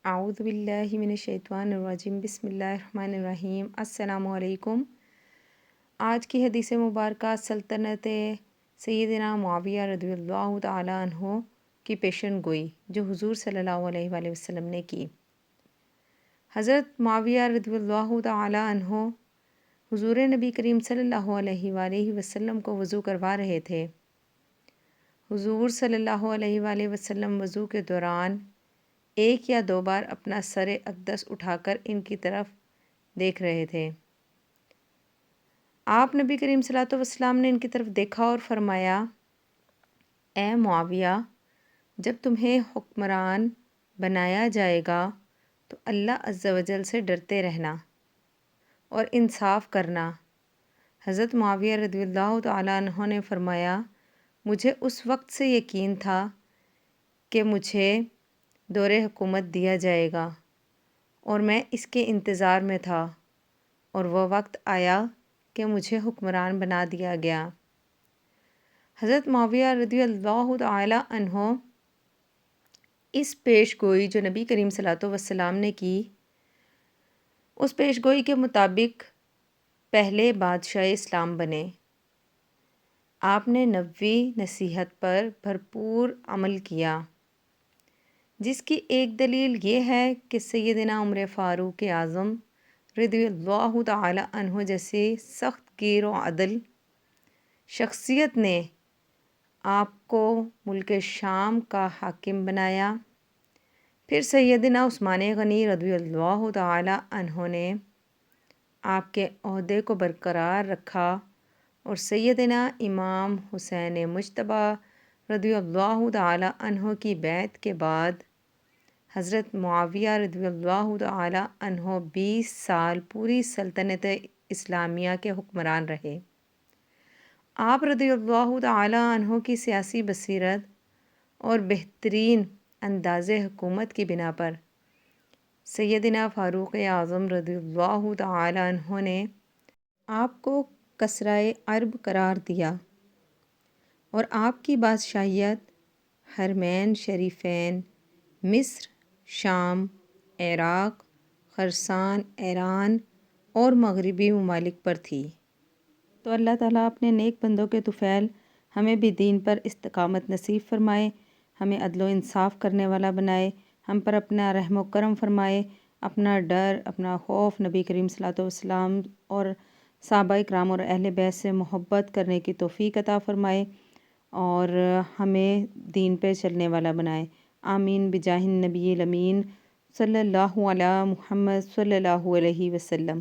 اعوذ باللہ من الشیطان الرجیم بسم اللہ الرحمن الرحیم السلام علیکم۔ آج کی حدیث مبارکہ سلطنت سیدنا معاویہ رضی اللہ تعالیٰ عنہ کی پیشن گوئی جو حضور صلی اللہ علیہ وآلہ وسلم نے کی۔ حضرت معاویہ رضی اللہ تعالیٰ عنہ حضور نبی کریم صلی اللہ علیہ وآلہ وسلم کو وضو کروا رہے تھے۔ حضور صلی اللہ علیہ وآلہ وسلم وضو کے دوران ایک یا دو بار اپنا سر اقدس اٹھا کر ان کی طرف دیکھ رہے تھے۔ آپ نبی کریم صلی اللہ علیہ وسلم نے ان کی طرف دیکھا اور فرمایا، اے معاویہ، جب تمہیں حکمران بنایا جائے گا تو اللہ عز و جل سے ڈرتے رہنا اور انصاف کرنا۔ حضرت معاویہ رضی اللہ تعالیٰ عنہ نے فرمایا، مجھے اس وقت سے یقین تھا کہ مجھے دور حکومت دیا جائے گا اور میں اس کے انتظار میں تھا، اور وہ وقت آیا کہ مجھے حکمران بنا دیا گیا۔ حضرت معاویہ رضی اللہ تعالی عنہ اس پیش گوئی جو نبی کریم صلی اللہ علیہ وسلم نے کی، اس پیش گوئی کے مطابق پہلے بادشاہ اسلام بنے۔ آپ نے نبوی نصیحت پر بھرپور عمل کیا، جس کی ایک دلیل یہ ہے کہ سیدنا عمر فاروق اعظم رضی اللہ تعالی عنہ جیسی سخت گیر و عدل شخصیت نے آپ کو ملک شام کا حاکم بنایا۔ پھر سیدنا عثمان غنی رضی اللہ تعالی عنہ نے آپ کے عہدے کو برقرار رکھا، اور سیدنا امام حسین مجتبیٰ رضی اللہ تعالی عنہ کی بیعت کے بعد حضرت معاویہ رضی اللہ تعالی عنہ 20 سال پوری سلطنت اسلامیہ کے حکمران رہے۔ آپ رضی اللہ تعالی عنہ کی سیاسی بصیرت اور بہترین انداز حکومت کی بنا پر سیدنا فاروق اعظم رضی اللہ تعالی عنہ نے آپ کو کسرائے عرب قرار دیا، اور آپ کی بادشاہیت حرمین شریفین، مصر، شام، عراق، خراسان، ایران اور مغربی ممالک پر تھی۔ تو اللہ تعالیٰ اپنے نیک بندوں کے طفیل ہمیں بھی دین پر استقامت نصیب فرمائے، ہمیں عدل و انصاف کرنے والا بنائے، ہم پر اپنا رحم و کرم فرمائے، اپنا ڈر، اپنا خوف نبی کریم صلی اللہ علیہ وسلم اور صحابہ کرام اور اہل بیت سے محبت کرنے کی توفیق عطا فرمائے، اور ہمیں دین پہ چلنے والا بنائے۔ آمین بجاہ النبی الامین صلی اللہ علی محمد صلی اللہ علیہ وسلم۔